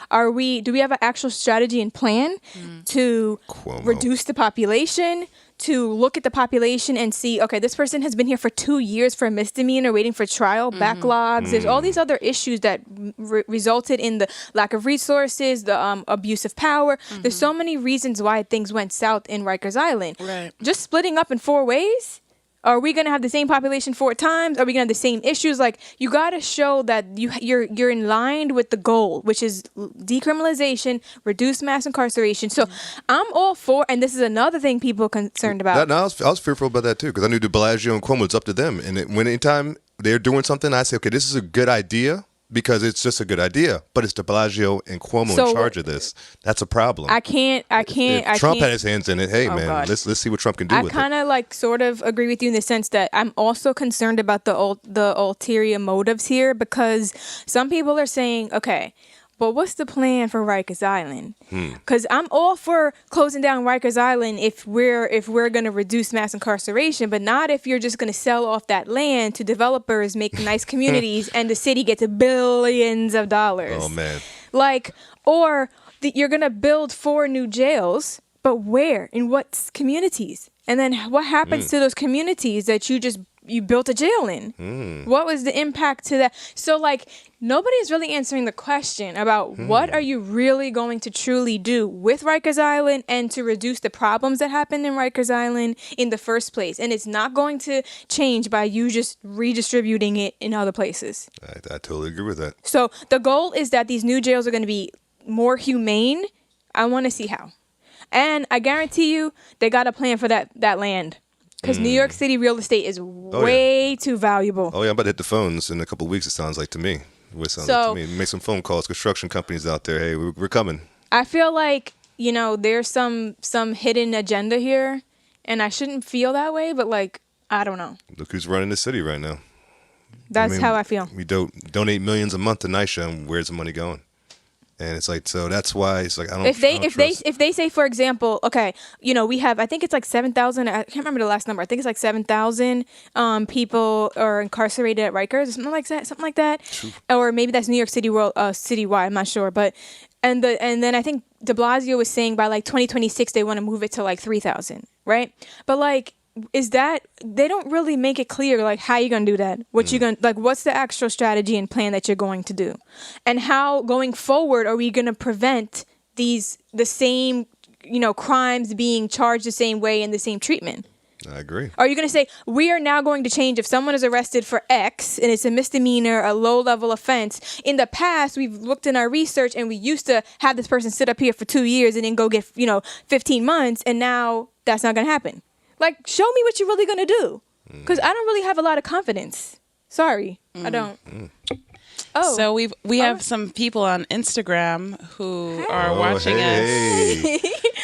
Do we have an actual strategy and plan to Cuomo. reduce the population, to look at the population and see, okay, this person has been here for 2 years for a misdemeanor waiting for trial, backlogs. There's all these other issues that resulted in the lack of resources, the abuse of power. There's so many reasons why things went south in Rikers Island. Right. Just splitting up in 4 ways? Are we going to have the same population 4 times? Are we going to have the same issues? Like, you got to show that you're in line with the goal, which is decriminalization, reduce mass incarceration. So I'm all for, and this is another thing people are concerned about. I was fearful about that too because I knew de Blasio and Cuomo, it's up to them. And anytime they're doing something, I say, okay, this is a good idea because it's just a good idea. But it's de Blasio and Cuomo So in charge of this. That's a problem. If Trump had his hands in it. Hey, Oh, man, God. let's see what Trump can do I with kind of like sort of agree with you in the sense that I'm also concerned about the ulterior motives here, because some people are saying, okay, but what's the plan for Rikers Island? Because I'm all for closing down Rikers Island if we're going to reduce mass incarceration, but not if you're just going to sell off that land to developers, make nice communities, and the city gets billions of dollars. Oh, man. Like, or you're going to build 4 new jails, but where? In what communities? And then what happens to those communities that you built a jail in? What was the impact to that? So, like, nobody is really answering the question about what are you really going to truly do with Rikers Island and to reduce the problems that happened in Rikers Island in the first place. And it's not going to change by you just redistributing it in other places. I totally agree with that. So the goal is that these new jails are going to be more humane. I want to see how. And I guarantee you they got a plan for that land. Because New York City real estate is way too valuable. Oh, yeah, I'm about to hit the phones in a couple of weeks, it sounds like to me. It sounds like to me. Make some phone calls, construction companies out there. Hey, we're coming. I feel like, there's some hidden agenda here. And I shouldn't feel that way, but, like, I don't know. Look who's running the city right now. That's how I feel. We donate millions a month to NYCHA, and where's the money going? And it's like, so that's why it's like, I don't. If they say, for example, okay, we have, I think it's like 7,000. I can't remember the last number. I think it's like 7,000 people are incarcerated at Rikers, something like that. Or maybe that's New York City citywide. I'm not sure, but and then I think De Blasio was saying by like 2026 they want to move it to like 3,000, right? But like, is that they don't really make it clear like how you're gonna do that, what you're gonna like, what's the actual strategy and plan that you're going to do, and how going forward are we gonna prevent the same crimes being charged the same way and the same treatment? I agree. Are you going to say we are now going to change if someone is arrested for X and it's a misdemeanor, a low level offense? In the past, we've looked in our research and we used to have this person sit up here for 2 years and then go get 15 months, and now that's not going to happen. Like, show me what you're really gonna do, because I don't really have a lot of confidence. Sorry, I don't. Oh, So we have some people on Instagram who are watching us. Hey.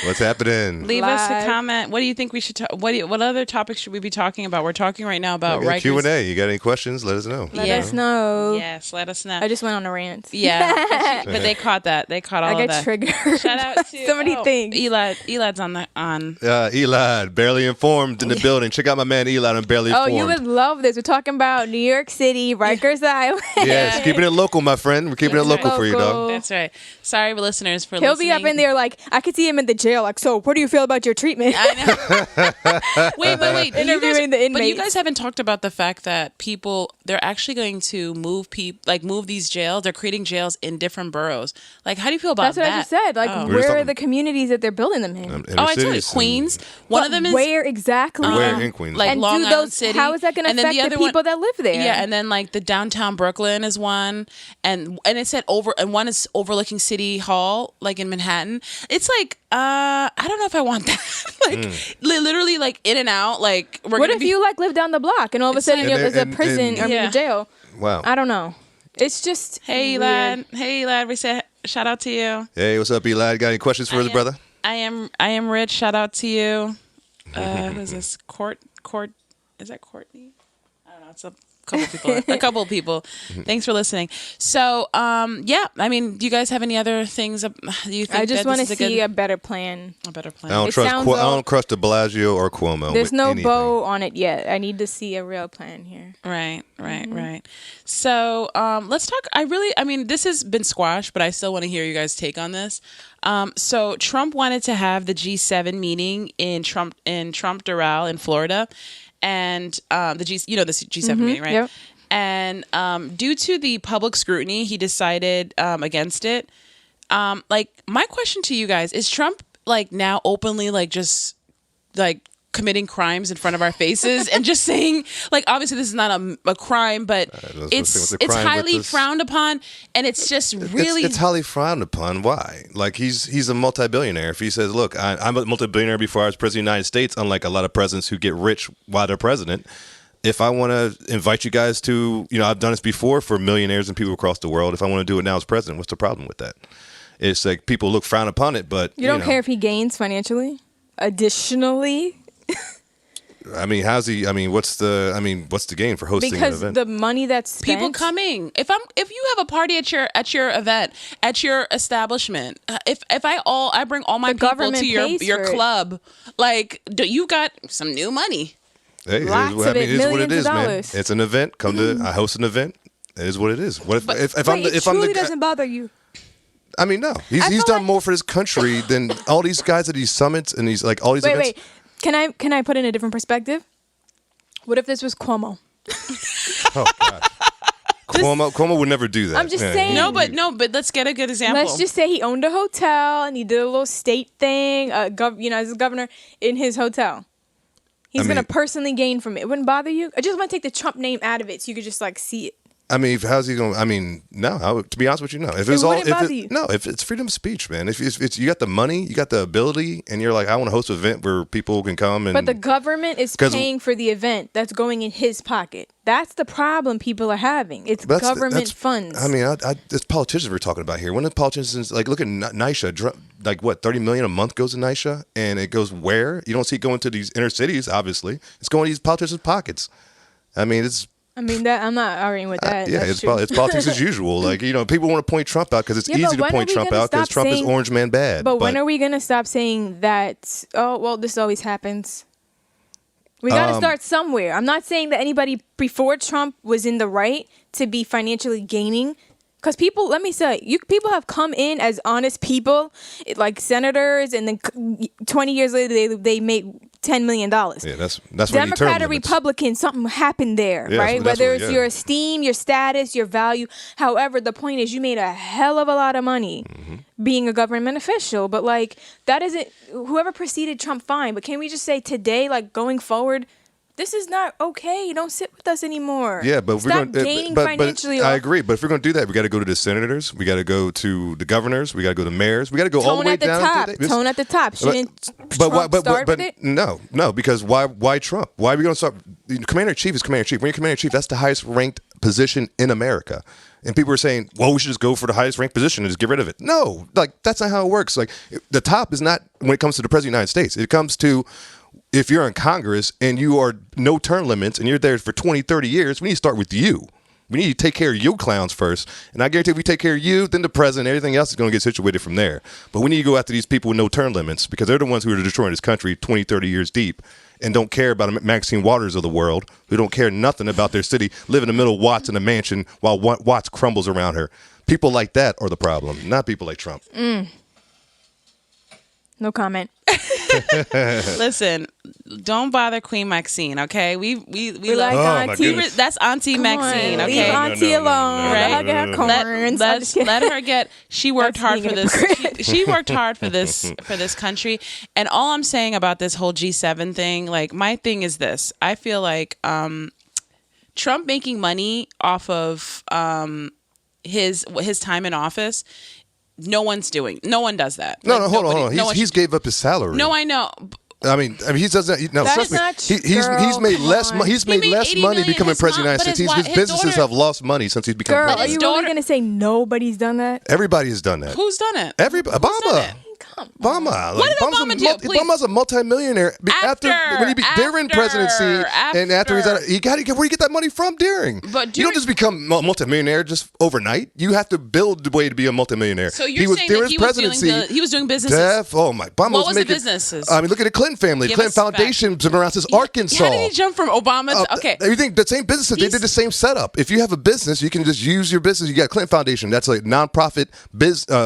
What's happening? Leave us a Live. comment. What do you think we should talk? What other topics should we be talking about? We're talking right now about Rikers. Q&A. You got any questions? Let us know. Let Yeah. us know. Yes, let us know. I just went on a rant. Yeah, but they caught that. They caught all I of get that. triggered. Shout out to so many things. Elad's on. Eli, barely informed in the building. Check out my man Eli on Barely Oh, Informed. you would love this. We're talking about New York City, Rikers Island. Yes, keeping it local, my friend. We're keeping it local for you, dog. That's right. Sorry, listeners, for He'll listening. be up in there like, I could see him in the jail. Like, so what do you feel about your treatment? I know. wait. Interviewing the But you inmates. guys haven't talked about the fact that they're actually going to move these jails. They're creating jails in different boroughs. Like, how do you feel about That's what that? I just said. Like, Oh. where are the communities that they're building them in? Inner I told you, cities Queens. One of them is where exactly? Where in Queens? like and Long do Island those? City. How is that going to And then affect the other one- people that live there? Yeah, and then like the downtown Brooklyn is one, and it said one is overlooking City Hall, like in Manhattan. It's like I don't know if I want that. Like literally like in and out. Like What if you like live down the block and all of a sudden like- there's a And- prison or Yeah. a jail? Wow. I don't know. It's just Hey weird. lad, we say shout out to you. Hey, what's up, Eli? Got any questions for us, brother? I am Rich. Shout out to you. Who's this? Court. Is that Courtney? I don't know. It's a couple of people. Thanks for listening. So, yeah. I mean, do you guys have any other things? Do you think I just want want to see a better plan. a better plan? I don't It trust. sounds I all- don't trust De Blasio or Cuomo. There's with no anything. bow on it yet. I need to see a real plan here. Right. So let's talk. I mean, this has been squashed, but I still want to hear you guys' take on this. So Trump wanted to have the G7 meeting in Trump Doral in Florida, and the G7 meeting, right? Yep. And due to the public scrutiny, he decided against it. Like, my question to you guys is: Trump like now openly like just like committing crimes in front of our faces and just saying, like, obviously this is not a crime, but it's highly frowned upon, and it's just really it's highly frowned upon. Why? Like he's a multi-billionaire. If he says, "Look, I'm a multi-billionaire before I was president of the United States," unlike a lot of presidents who get rich while they're president. If I want to invite you guys to, I've done this before for millionaires and people across the world. If I want to do it now as president, what's the problem with that? It's like people look frown upon it, but You don't care if he gains financially? Additionally? I mean, what's the gain for hosting Because an event? the money that's spent... people coming. If you have a party at your event, at your establishment, if I bring all my The people government to pays your for it. club, like you got some new money. Hey, it is Lots what- of it, it is what it millions of is, man. dollars. It's an event. I host an event. It is what it is. What if I'm Wait, it if I'm truly the doesn't bother you. I mean, no. He's feel done like- more for this country than all these guys at these summits and these like all these events. Wait. Can I put in a different perspective? What if this was Cuomo? Oh God. Cuomo would never do that. I'm just saying. No, but let's get a good example. Let's just say he owned a hotel and he did a little state thing, as a governor in his hotel. He's going to personally gain from it. It wouldn't bother you? I just want to take the Trump name out of it so you could just like see it. I mean, how's he going? I mean, no. To be honest with you, no. If it's freedom of speech, man. If you got the money, you got the ability, and you're like, I want to host an event where people can come and. But the government is paying for the event that's going in his pocket. That's the problem people are having. It's government funds. I mean, it's politicians we're talking about here. When the politicians like look at NYCHA, like what $30 million a month goes to NYCHA, and it goes where? You don't see it going to these inner cities. Obviously, it's going to these politicians' pockets. I mean, that I'm not arguing with that. Yeah, it's politics as usual. Like, people want to point Trump out because it's easy to point Trump out because Trump is orange man bad. But when are we going to stop saying that, oh, well, this always happens? We got to start somewhere. I'm not saying that anybody before Trump was in the right to be financially gaining. Because people, let me say, people have come in as honest people, like senators, and then 20 years later, they make $10 million. Yeah, that's Democrat or Republican, something happened there, right? Whether it's your esteem, your status, your value. However, the point is you made a hell of a lot of money being a government official. But like, that isn't, whoever preceded Trump, fine. But can we just say today, like going forward, this is not okay. Don't sit with us anymore. Yeah, but Stop we're going gaining but financially. I agree. But if we're going to do that, we got to go to the senators. We got to go to the governors. We got to go to mayors. We got to go all the way down. Tone at the top. Shouldn't Trump start with it? No, because why Trump? Why are we going to start? Commander in chief is commander in chief. When you're commander in chief, that's the highest ranked position in America. And people are saying, well, we should just go for the highest ranked position and just get rid of it. No, like that's not how it works. Like the top is not when it comes to the president of the United States. It comes to if you're in Congress and you are no term limits and you're there for 20, 30 years, we need to start with you. We need to take care of you clowns first. And I guarantee if we take care of you, then the president, everything else is going to get situated from there. But we need to go after these people with no term limits because they're the ones who are destroying this country 20, 30 years deep and don't care about Maxine Waters of the world, who don't care nothing about their city, live in the middle of Watts in a mansion while Watts crumbles around her. People like that are the problem, not people like Trump. No comment. Listen, don't bother Queen Maxine, okay? We like love Auntie. That's Auntie Maxine, on, okay? Leave Auntie alone. Right? Let her corns. Let her get. She worked hard for this. She worked hard for this country. And all I'm saying about this whole G7 thing, like my thing is this: I feel like Trump making money off of his time in office. No one does that. No, hold on. He's gave up his salary. No, I know. I mean, he doesn't. No, That's trust me. not He's made less. He's made less money becoming president of the United States. His businesses have lost money since he's become Girl, president. are you really going to say nobody's done that? Everybody has done that. Who's done it? Everybody. Obama. What did Obama do? Please. Obama's a multimillionaire. During presidency and after he's out, where do you get that money from during? But you don't just become a multimillionaire just overnight. You have to build the way to be a multimillionaire. So you're saying that he was doing businesses? Obama what was the businesses? I mean, look at the Clinton family. The Clinton Foundation's been around since Arkansas. How did he jump from Obama to, okay. Everything, the same businesses, they did the same setup. If you have a business, you can just use your business. You got Clinton Foundation. That's a nonprofit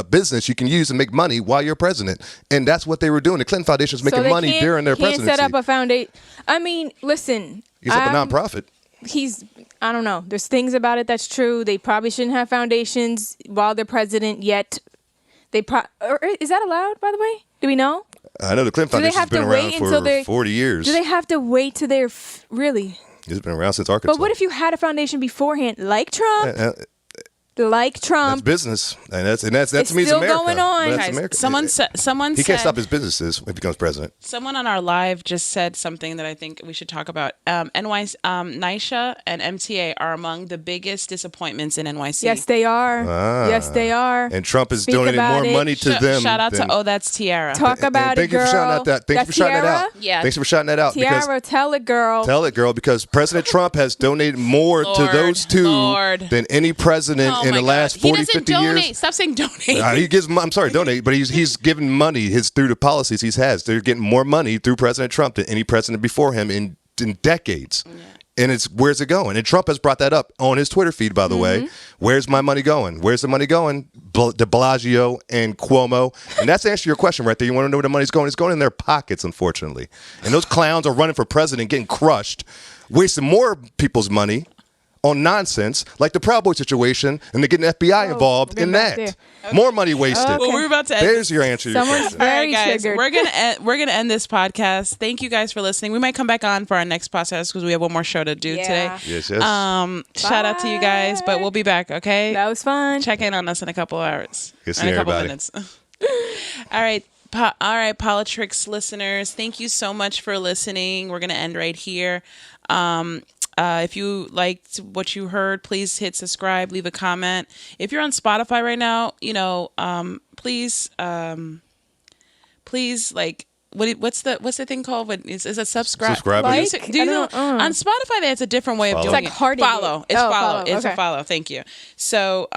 business you can use and make money while you're president. And that's what they were doing. The Clinton Foundation was making money during their presidency. Can't set up a foundation. I mean, listen. He's up a nonprofit. I don't know. There's things about it that's true. They probably shouldn't have foundations while they're president yet. Or is that allowed, by the way? Do we know? I know the Clinton Foundation's been around for 40 years. Do they have to wait till they're really? It's been around since Arkansas. But what if you had a foundation beforehand, like Trump? Like Trump, that's business, and that's to me still America. Going on. That's Guys, America. Someone he said, can't stop his businesses if he becomes president. Someone on our live just said something that I think we should talk about. NYSha and MTA are among the biggest disappointments in NYC. Yes, they are. Yes, they are. And Trump is donating more money to them. Shout out to that's Tiara. Talk about it, girl. Thank you for shouting out that. Thank you for shouting that out. Yeah. Thanks for shouting that out. Tiara, tell it, girl. Tell it, girl, because President Trump has donated more to those two than any president in the last 40, 50 years. Stop saying donate. He gives. I'm sorry, donate, but he's given money through the policies he has. They're getting more money through President Trump than any president before him in decades. Yeah. And where's it going? And Trump has brought that up on his Twitter feed, by the way. Where's my money going? Where's the money going? De Blasio and Cuomo. And that's to answer your question right there. You want to know where the money's going? It's going in their pockets, unfortunately. And those clowns are running for president, getting crushed, wasting more people's money on nonsense like the Proud Boy situation, and they're getting FBI involved in that. Okay. More money wasted. Well, we're about to end. There's your answer. Someone's very guys, triggered. We're gonna end this podcast. Thank you guys for listening. We might come back on for our next podcast because we have one more show to do today. Yes. Shout out to you guys, but we'll be back. Okay. That was fun. Check in on us in a couple hours. Good in a couple everybody. Minutes. All right. Politricks listeners, thank you so much for listening. We're gonna end right here. If you liked what you heard, please hit subscribe, leave a comment. If you're on Spotify right now, please like what's the thing called? Is it subscribe? Like? Do you know on Spotify that's a different way of doing it. Like follow. It's follow. It's okay. a follow. Thank you. So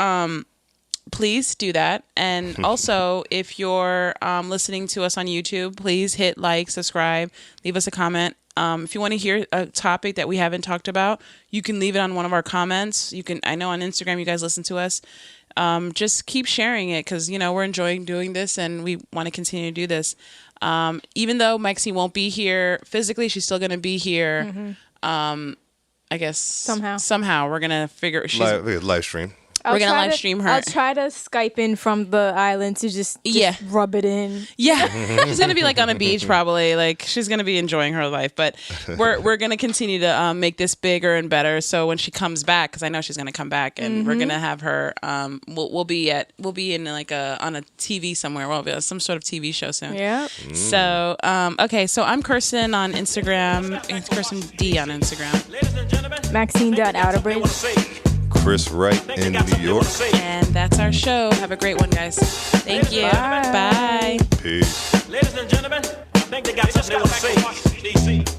please do that. And also, if you're listening to us on YouTube, please hit like, subscribe, leave us a comment. If you want to hear a topic that we haven't talked about, you can leave it on one of our comments. I know on Instagram you guys listen to us. Just keep sharing it because, we're enjoying doing this and we want to continue to do this. Even though Maxine won't be here physically, she's still going to be here. I guess somehow we're going to figure live stream. We're gonna live stream her. I'll try to Skype in from the island to just rub it in. Yeah, she's gonna be like on a beach probably. Like she's gonna be enjoying her life. But we're gonna continue to make this bigger and better. So when she comes back, because I know she's gonna come back, and we're gonna have her. We'll be in like on a TV somewhere. We'll be some sort of TV show soon. Yeah. So okay, so I'm Kerstyn on Instagram. It's Kerstyn D on Instagram. Maxine.Outerbridge. Chris Wright in New York. And that's our show. Have a great one, guys. Thank you. Bye. Peace. Ladies and gentlemen, I think they got something they want to say. DC.